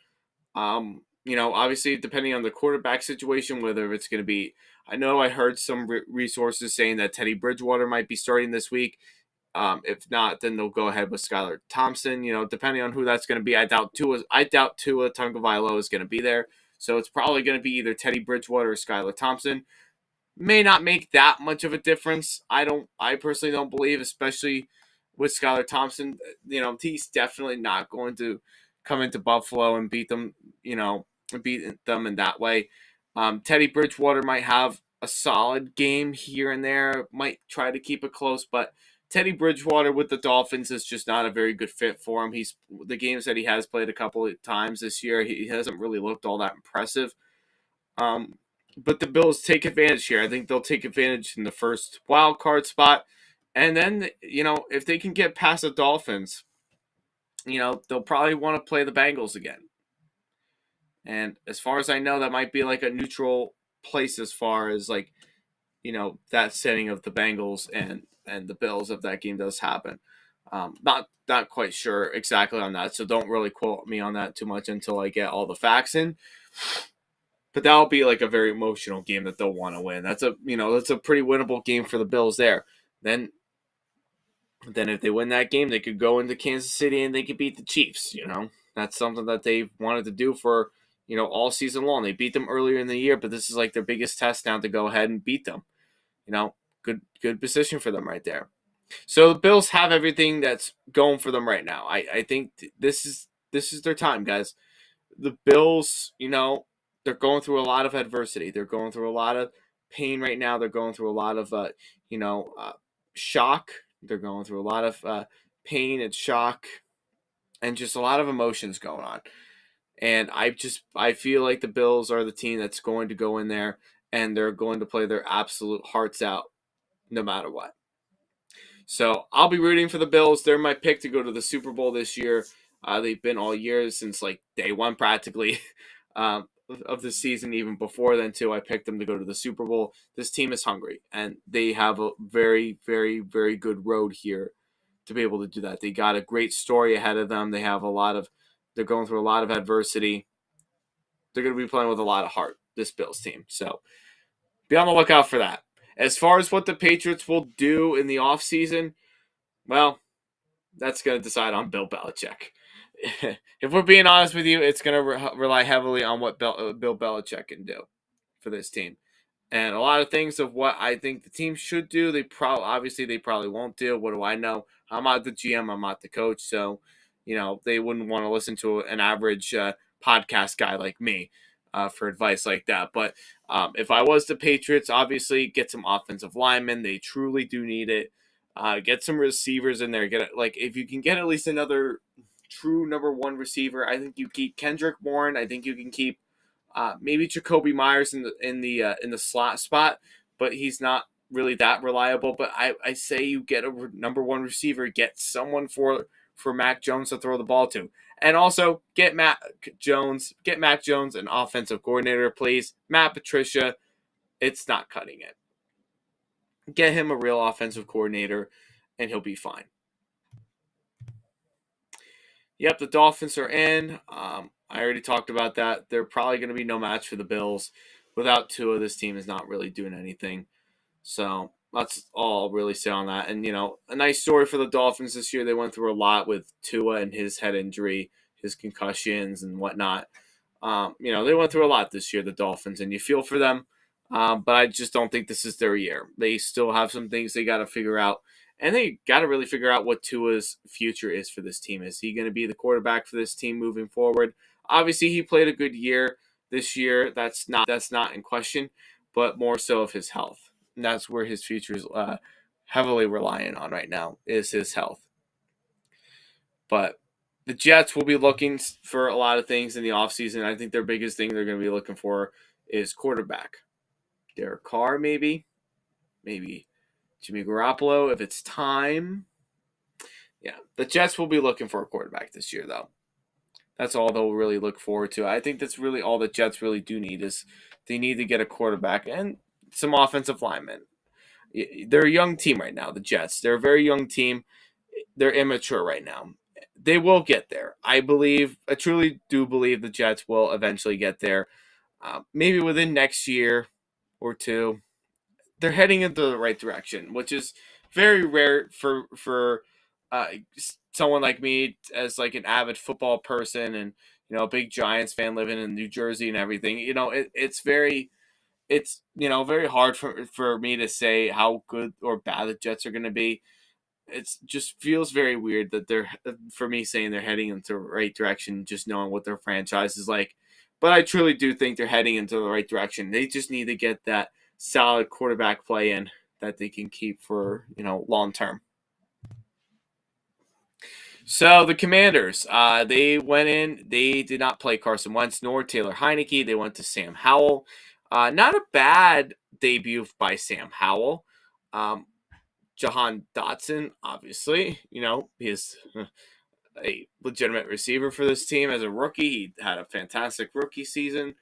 Obviously depending on the quarterback situation, whether it's going to be, I know I heard some resources saying that Teddy Bridgewater might be starting this week. If not, then they'll go ahead with Skylar Thompson. Depending on who that's going to be, I doubt Tua Tagovailoa is going to be there. So it's probably going to be either Teddy Bridgewater or Skylar Thompson. May not make that much of a difference. I personally don't believe, especially with Skylar Thompson. He's definitely not going to come into Buffalo and beat them in that way. Teddy Bridgewater might have a solid game here and there, might try to keep it close, but Teddy Bridgewater with the Dolphins is just not a very good fit for him. The games that he has played a couple of times this year, he hasn't really looked all that impressive. But the Bills take advantage here. I think they'll take advantage in the first wild card spot. And then, if they can get past the Dolphins, they'll probably want to play the Bengals again. And as far as I know, that might be like a neutral place as far as that setting of the Bengals and the Bills if that game does happen. Not quite sure exactly on that, so don't really quote me on that too much until I get all the facts in. But that'll be like a very emotional game that they'll want to win. That's a pretty winnable game for the Bills there. Then if they win that game, they could go into Kansas City and they could beat the Chiefs. That's something that they've wanted to do for all season long. They beat them earlier in the year, but this is like their biggest test now to go ahead and beat them. good position for them right there. So the Bills have everything that's going for them right now. I think this is their time, guys. The Bills, they're going through a lot of adversity. They're going through a lot of pain right now. They're going through a lot of you know uh, shock. They're going through a lot of pain and shock, and just a lot of emotions going on. And I feel like the Bills are the team that's going to go in there and they're going to play their absolute hearts out no matter what. So I'll be rooting for the Bills. They're my pick to go to the Super Bowl this year. They've been all year since like day one practically of the season. Even before then too, I picked them to go to the Super Bowl. This team is hungry and they have a very, very, very good road here to be able to do that. They got a great story ahead of them. They're going through a lot of adversity. They're going to be playing with a lot of heart, this Bills team. So be on the lookout for that. As far as what the Patriots will do in the offseason, well, that's going to decide on Bill Belichick. If we're being honest with you, it's going to rely heavily on what Bill Belichick can do for this team. And a lot of things of what I think the team should do, they probably won't do. What do I know? I'm not the GM. I'm not the coach. So, they wouldn't want to listen to an average podcast guy like me for advice like that. But if I was the Patriots, obviously get some offensive linemen. They truly do need it. Get some receivers in there. If you can get at least another true number one receiver, I think you keep Kendrick Bourne. I think you can keep maybe Jacoby Myers in the slot spot, but he's not really that reliable. But I say you get a number one receiver, get someone for Mac Jones to throw the ball to, and also get Mac Jones an offensive coordinator, please. Matt Patricia, it's not cutting it. Get him a real offensive coordinator, and he'll be fine. Yep, the Dolphins are in. I already talked about that. They're probably going to be no match for the Bills. Without Tua, this team is not really doing anything. So that's all I'll really say on that. And, a nice story for the Dolphins this year. They went through a lot with Tua and his head injury, his concussions and whatnot. They went through a lot this year, the Dolphins, and you feel for them. But I just don't think this is their year. They still have some things they got to figure out. And they got to really figure out what Tua's future is for this team. Is he going to be the quarterback for this team moving forward? Obviously, he played a good year this year. That's not in question, but more so of his health. And that's where his future is heavily reliant on right now, is his health. But the Jets will be looking for a lot of things in the offseason. I think their biggest thing they're going to be looking for is quarterback. Derek Carr, maybe Jimmy Garoppolo, if it's time. Yeah, the Jets will be looking for a quarterback this year, though. That's all they'll really look forward to. I think that's really all the Jets really do need is they need to get a quarterback and some offensive linemen. They're a young team right now, the Jets. They're a very young team. They're immature right now. They will get there. I truly do believe the Jets will eventually get there. Maybe within next year or two. They're heading into the right direction, which is very rare for uh, someone like me as like an avid football person and a big Giants fan living in New Jersey and everything. It's very hard for me to say how good or bad the Jets are going to be. It's just feels very weird that they're for me saying they're heading into the right direction, just knowing what their franchise is like. But I truly do think they're heading into the right direction. They just need to get that solid quarterback play in that they can keep for long term. So the Commanders, they went in. They did not play Carson Wentz nor Taylor Heineke. They went to Sam Howell. Not a bad debut by Sam Howell. Jahan Dotson, obviously, he is a legitimate receiver for this team as a rookie. He had a fantastic rookie season.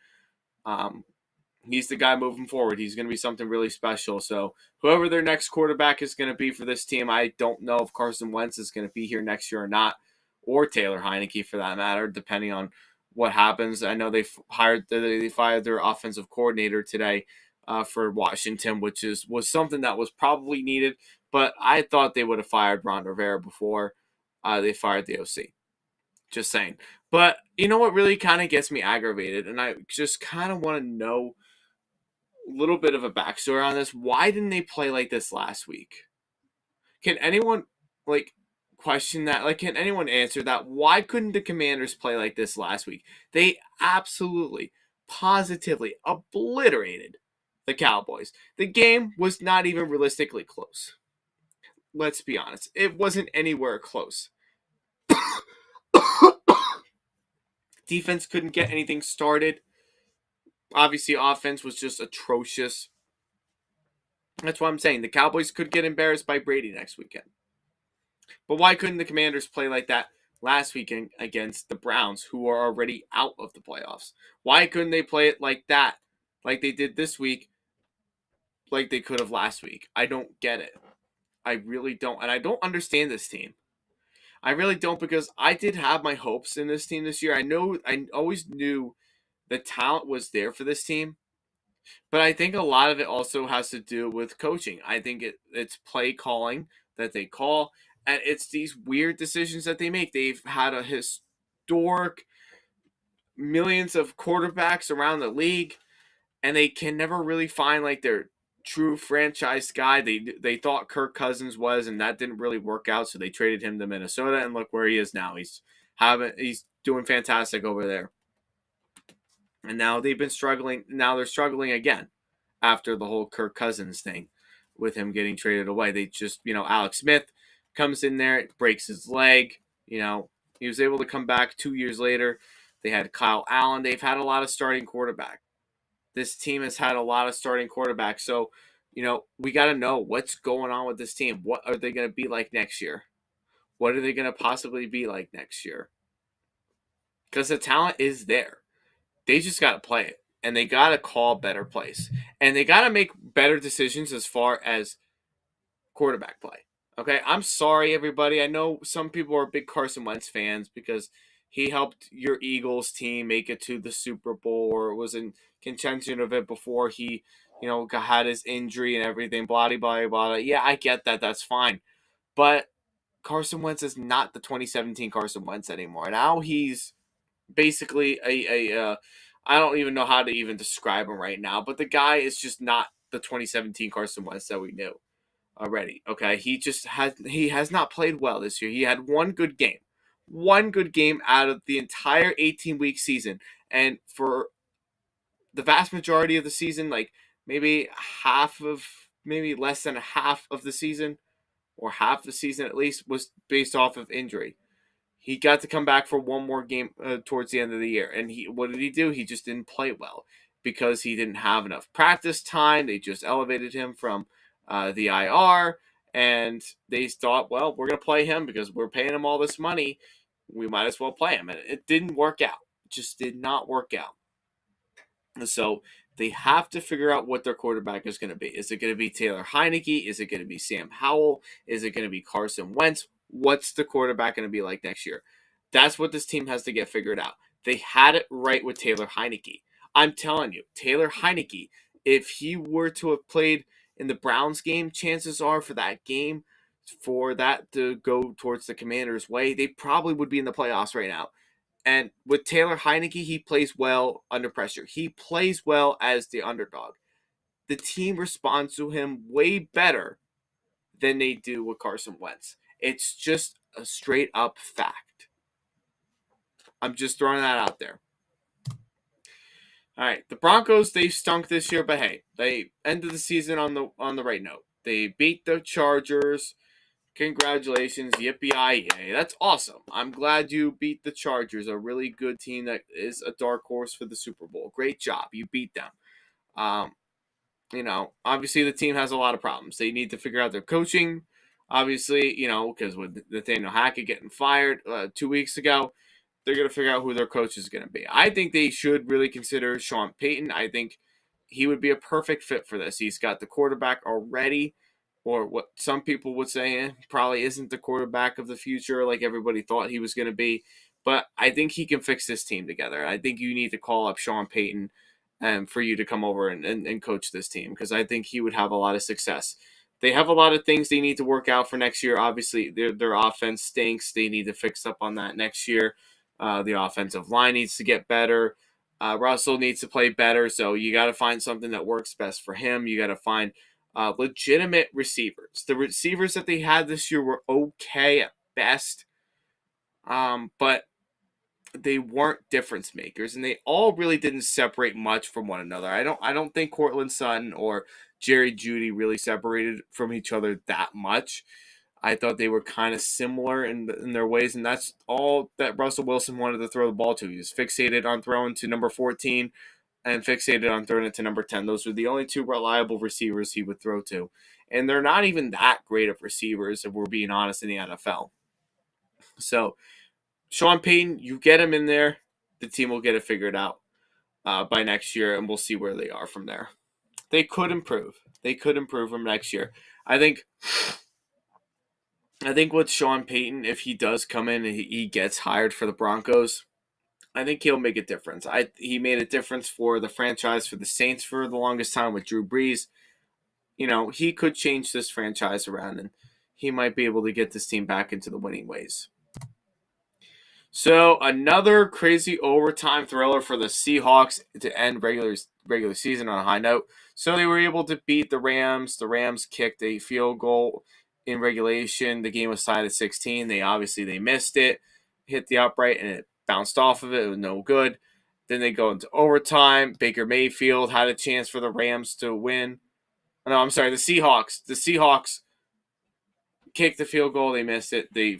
He's the guy moving forward. He's going to be something really special. So whoever their next quarterback is going to be for this team, I don't know if Carson Wentz is going to be here next year or not, or Taylor Heineke for that matter, depending on what happens. I know they fired their offensive coordinator today for Washington, which was something that was probably needed. But I thought they would have fired Ron Rivera before they fired the OC. Just saying. But you know what really kind of gets me aggravated, and I just kind of want to know little bit of a backstory on this. Why didn't they play like this last week? Can anyone like question that? Like, can anyone answer that? Why couldn't the Commanders play like this last week? They absolutely, positively obliterated the Cowboys. The game was not even realistically close. Let's be honest. It wasn't anywhere close. Defense couldn't get anything started. Obviously, offense was just atrocious. That's why I'm saying the Cowboys could get embarrassed by Brady next weekend. But why couldn't the Commanders play like that last weekend against the Browns, who are already out of the playoffs? Why couldn't they play it like that, like they did this week, like they could have last week? I don't get it. I really don't. And I don't understand this team. I really don't, because I did have my hopes in this team this year. I always knew the talent was there for this team. But I think a lot of it also has to do with coaching. I think it's play calling that they call, and it's these weird decisions that they make. They've had a historic millions of quarterbacks around the league, and they can never really find like their true franchise guy. They thought Kirk Cousins was, and that didn't really work out, so they traded him to Minnesota, and look where he is now. He's doing fantastic over there. And now they've been struggling. Now they're struggling again after the whole Kirk Cousins thing with him getting traded away. They just, Alex Smith comes in there, breaks his leg. He was able to come back 2 years later. They had Kyle Allen. They've had a lot of starting quarterback. This team has had a lot of starting quarterbacks. So, we got to know what's going on with this team. What are they going to be like next year? What are they going to possibly be like next year? Because the talent is there. They just got to play it, and they got to call better plays, and they got to make better decisions as far as quarterback play. Okay, I'm sorry, everybody. I know some people are big Carson Wentz fans because he helped your Eagles team make it to the Super Bowl, or was in contention of it before he, had his injury and everything. Blah blah blah blah. Yeah, I get that. That's fine, but Carson Wentz is not the 2017 Carson Wentz anymore. Now he's basically I don't even know how to even describe him right now, but the guy is just not the 2017 Carson Wentz that we knew already. Okay, he has not played well this year. He had one good game out of the entire 18-week season, and for the vast majority of the season, like maybe less than half of the season, or half the season at least, was based off of injury. He got to come back for one more game towards the end of the year. And what did he do? He just didn't play well because he didn't have enough practice time. They just elevated him from the IR, and they thought, well, we're going to play him because we're paying him all this money. We might as well play him. And it didn't work out. It just did not work out. So they have to figure out what their quarterback is going to be. Is it going to be Taylor Heinicke? Is it going to be Sam Howell? Is it going to be Carson Wentz? What's the quarterback going to be like next year? That's what this team has to get figured out. They had it right with Taylor Heinicke. I'm telling you, Taylor Heinicke, if he were to have played in the Browns game, chances are for that game, for that to go towards the Commanders' way, they probably would be in the playoffs right now. And with Taylor Heinicke, he plays well under pressure. He plays well as the underdog. The team responds to him way better than they do with Carson Wentz. It's just a straight up fact. I'm just throwing that out there. All right, the Broncos, they stunk this year, but hey, they ended the season on the right note. They beat the Chargers. Congratulations, yippee-yi-yay. That's awesome. I'm glad you beat the Chargers, a really good team that is a dark horse for the Super Bowl. Great job. You beat them. Obviously the team has a lot of problems. They need to figure out their coaching. Obviously, because with Nathaniel Hackett getting fired 2 weeks ago, they're going to figure out who their coach is going to be. I think they should really consider Sean Payton. I think he would be a perfect fit for this. He's got the quarterback already, or what some people would say probably isn't the quarterback of the future like everybody thought he was going to be. But I think he can fix this team together. I think you need to call up Sean Payton for you to come over and coach this team, because I think he would have a lot of success. They have a lot of things they need to work out for next year. Obviously, their offense stinks. They need to fix up on that next year. The offensive line needs to get better. Russell needs to play better, so you got to find something that works best for him. You got to find legitimate receivers. The receivers that they had this year were okay at best, but they weren't difference makers, and they all really didn't separate much from one another. I don't think Cortland Sutton or Jerry Jeudy really separated from each other that much. I thought they were kind of similar in their ways, and that's all that Russell Wilson wanted to throw the ball to. He was fixated on throwing to number 14 and fixated on throwing it to number 10. Those were the only two reliable receivers he would throw to. And they're not even that great of receivers, if we're being honest, in the NFL. So, Sean Payton, you get him in there, the team will get it figured out by next year, and we'll see where they are from there. They could improve. They could improve from next year. I think with Sean Payton, if he does come in and he gets hired for the Broncos, I think he'll make a difference. He made a difference for the franchise, for the Saints for the longest time with Drew Brees. He could change this franchise around, and he might be able to get this team back into the winning ways. So another crazy overtime thriller for the Seahawks to end regular season on a high note. So they were able to beat the Rams. The Rams kicked a field goal in regulation. The game was tied at 16. They missed it, hit the upright, and it bounced off of it. It was no good. Then they go into overtime. Baker Mayfield had a chance for the Rams to win. No, I'm sorry, the Seahawks. The Seahawks kicked the field goal. They missed it. They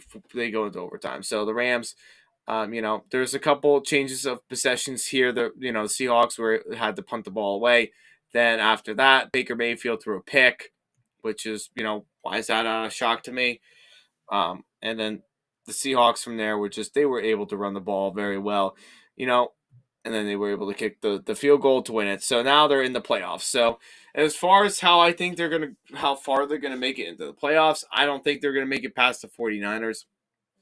go into overtime. So the Rams, there's a couple changes of possessions here. The Seahawks had to punt the ball away. Then after that, Baker Mayfield threw a pick, which is, why is that a shock to me? And then the Seahawks from there they were able to run the ball very well, and then they were able to kick the field goal to win it. So now they're in the playoffs. So as far as how far they're going to make it into the playoffs, I don't think they're going to make it past the 49ers.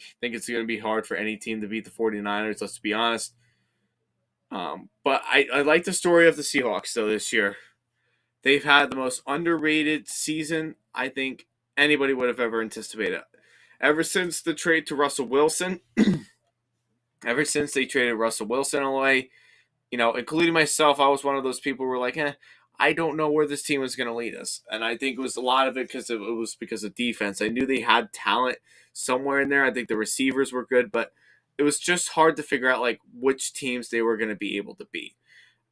I think it's going to be hard for any team to beat the 49ers, let's be honest. But I like the story of the Seahawks, though, this year. They've had the most underrated season I think anybody would have ever anticipated. Ever since the trade to Russell Wilson, ever since they traded Russell Wilson away, including myself, I was one of those people who were like, I don't know where this team is going to lead us. And I think it was a lot of it because of defense. I knew they had talent somewhere in there. I think the receivers were good, but it was just hard to figure out which teams they were going to be able to beat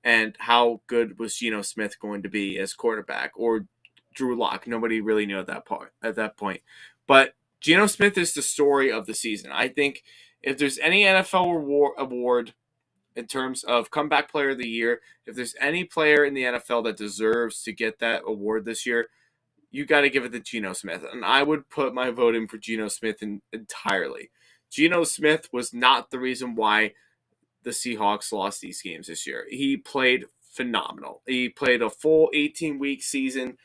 and how good was Geno Smith going to be as quarterback or Drew Lock. Nobody really knew at that point. But Geno Smith is the story of the season. I think if there's any NFL award in terms of comeback player of the year, if there's any player in the NFL that deserves to get that award this year, you got to give it to Geno Smith. And I would put my vote in for Geno Smith entirely. Geno Smith was not the reason why the Seahawks lost these games this year. He played phenomenal. He played a full 18-week season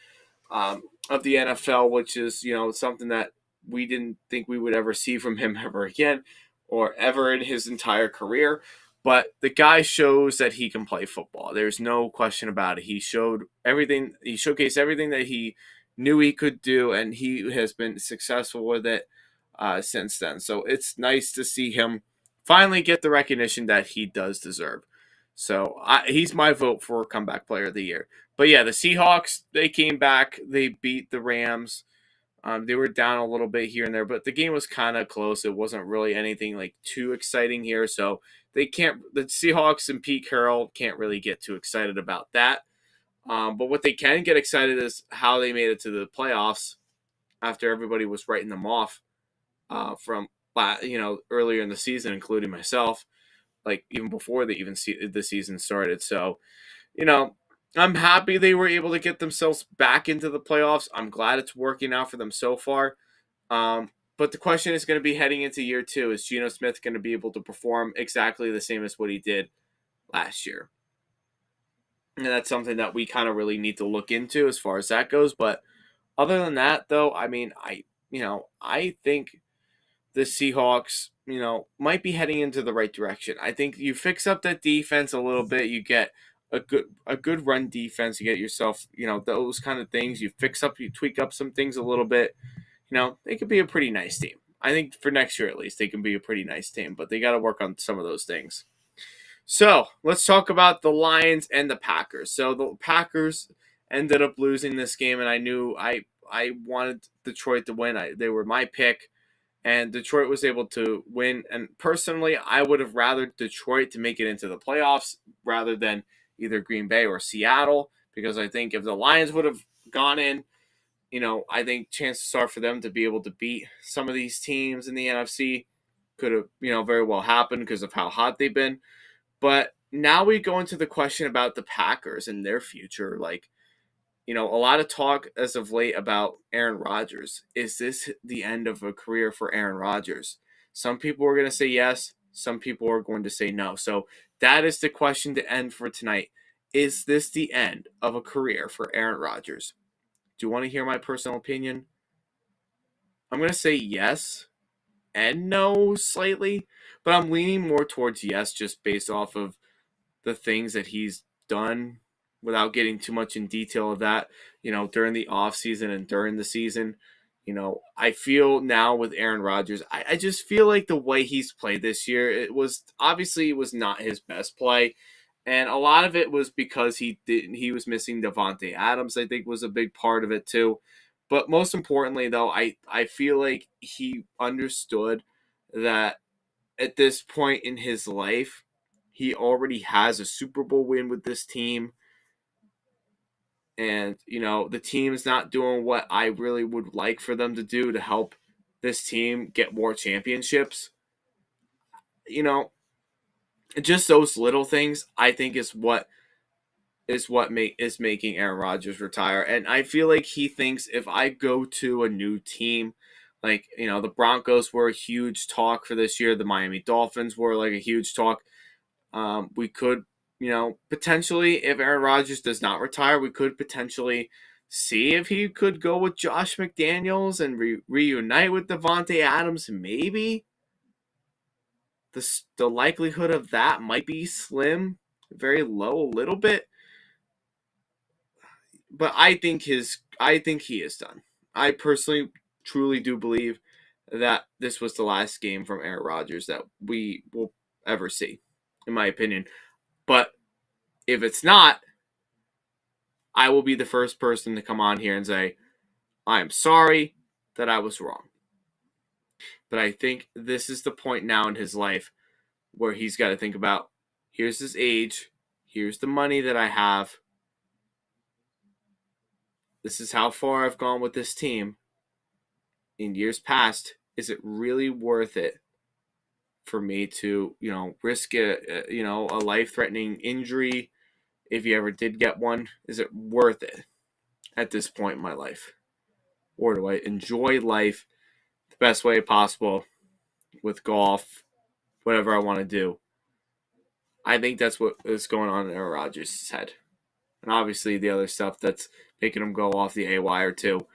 of the NFL, which is, something that we didn't think we would ever see from him ever again or ever in his entire career. But the guy shows that he can play football. There's no question about it. He showed everything. He showcased everything that he knew he could do, and he has been successful with it since then. So it's nice to see him finally get the recognition that he does deserve. So he's my vote for comeback player of the year. But yeah, the Seahawks, they came back. They beat the Rams. They were down a little bit here and there, but the game was kind of close. It wasn't really anything too exciting here. So the Seahawks and Pete Carroll can't really get too excited about that. But what they can get excited is how they made it to the playoffs after everybody was writing them off from earlier in the season, including myself, even before the season started. So, I'm happy they were able to get themselves back into the playoffs. I'm glad it's working out for them so far. But the question is going to be heading into year 2, is Geno Smith going to be able to perform exactly the same as what he did last year? And that's something that we kind of really need to look into as far as that goes. But other than that, though, I think the Seahawks, might be heading into the right direction. I think you fix up that defense a little bit. You get a good run defense. You get yourself, those kind of things. You tweak up some things a little bit. They could be a pretty nice team. I think for next year at least, they can be a pretty nice team. But they got to work on some of those things. So let's talk about the Lions and the Packers. So the Packers ended up losing this game, and I knew I wanted Detroit to win. They were my pick, and Detroit was able to win. And personally, I would have rather Detroit to make it into the playoffs rather than either Green Bay or Seattle, because I think if the Lions would have gone in, I think chances are for them to be able to beat some of these teams in the NFC could have, very well happened because of how hot they've been. But now we go into the question about the Packers and their future. Like, a lot of talk as of late about Aaron Rodgers. Is this the end of a career for Aaron Rodgers? Some people are going to say yes. Some people are going to say no. So that is the question to end for tonight. Is this the end of a career for Aaron Rodgers? Do you want to hear my personal opinion? I'm going to say yes and no slightly, but I'm leaning more towards yes just based off of the things that he's done without getting too much in detail of that, during the offseason and during the season. I feel now with Aaron Rodgers, I just feel like the way he's played this year, it was not his best play. And a lot of it was because he was missing Devontae Adams, I think was a big part of it too. But most importantly though, I feel like he understood that at this point in his life, he already has a Super Bowl win with this team. And, the team's not doing what I really would like for them to do to help this team get more championships. You know, just those little things I think is making Aaron Rodgers retire. And I feel like he thinks if I go to a new team, like, the Broncos were a huge talk for this year, the Miami Dolphins were like a huge talk. We could, potentially, if Aaron Rodgers does not retire, we could potentially see if he could go with Josh McDaniels and reunite with Devontae Adams. Maybe the likelihood of that might be slim, very low, a little bit. But I think he is done. I personally, truly do believe that this was the last game from Aaron Rodgers that we will ever see, in my opinion. But if it's not, I will be the first person to come on here and say, I am sorry that I was wrong. But I think this is the point now in his life where he's got to think about, here's his age, here's the money that I have, this is how far I've gone with this team in years past. Is it really worth it for me to, risk a life-threatening injury if you ever did get one? Is it worth it at this point in my life? Or do I enjoy life the best way possible with golf, whatever I want to do? I think that's what is going on in Aaron Rodgers' head. And obviously, the other stuff that's making him go off the A wire too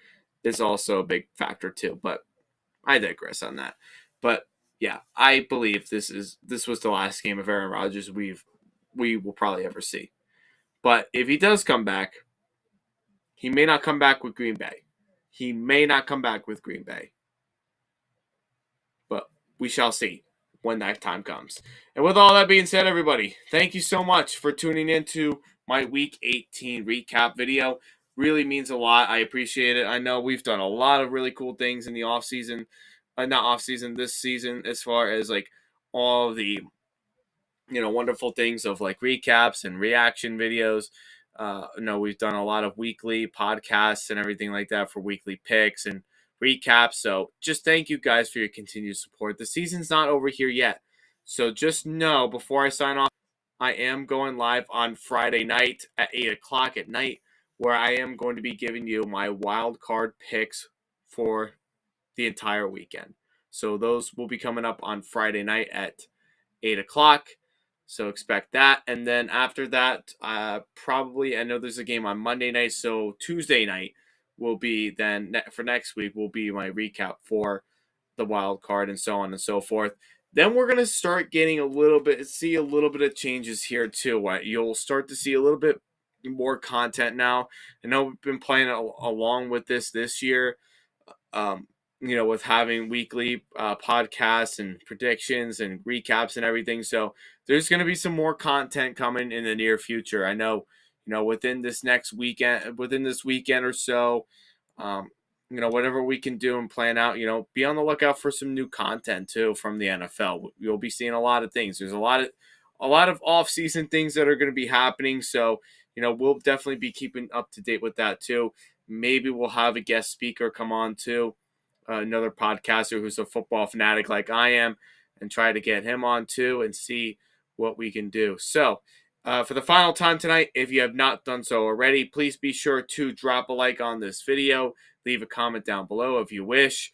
is also a big factor too. But I digress on that. But yeah, I believe this was the last game of Aaron Rodgers we will probably ever see. But if he does come back, he may not come back with Green Bay. He may not come back with Green Bay. But we shall see when that time comes. And with all that being said, everybody, thank you so much for tuning in to my Week 18 recap video. Really means a lot. I appreciate it. I know we've done a lot of really cool things in the offseason. Not offseason, this season, as far as like all the wonderful things of like recaps and reaction videos. We've done a lot of weekly podcasts and everything like that for weekly picks and recaps. So just thank you guys for your continued support. The season's not over here yet. So just know before I sign off, I am going live on Friday night at 8 o'clock at night, where I am going to be giving you my wild card picks for the entire weekend. So those will be coming up on Friday night at 8 o'clock. So expect that. And then after that, probably, I know there's a game on Monday night. So Tuesday night will be then, for next week, will be my recap for the wild card and so on and so forth. Then we're going to start getting see a little bit of changes here too. You'll start to see a little bit more content now. I know we've been playing along with this year. with having weekly podcasts and predictions and recaps and everything. So there's going to be some more content coming in the near future. I know, within this weekend or so, um, whatever we can do and plan out, be on the lookout for some new content too from the NFL. You'll be seeing a lot of things. There's a lot of off-season things that are going to be happening. So, we'll definitely be keeping up to date with that too. Maybe we'll have a guest speaker come on too, another podcaster who's a football fanatic like I am, and try to get him on too and see what we can do. So, for the final time tonight, if you have not done so already, please be sure to drop a like on this video, leave a comment down below if you wish.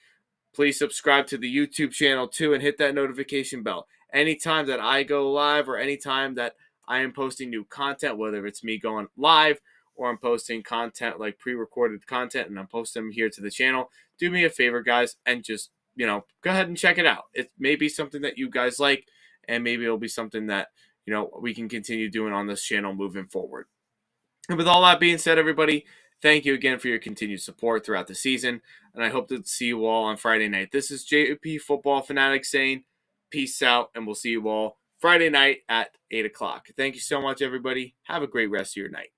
Please subscribe to the YouTube channel too and hit that notification bell. Anytime that I go live or anytime that I am posting new content, whether it's me going live or I'm posting content like pre-recorded content and I'm posting them here to the channel, do me a favor, guys, and just, go ahead and check it out. It may be something that you guys like, and maybe it'll be something that, we can continue doing on this channel moving forward. And with all that being said, everybody, thank you again for your continued support throughout the season, and I hope to see you all on Friday night. This is JP Football Fanatics saying peace out, and we'll see you all Friday night at 8 o'clock. Thank you so much, everybody. Have a great rest of your night.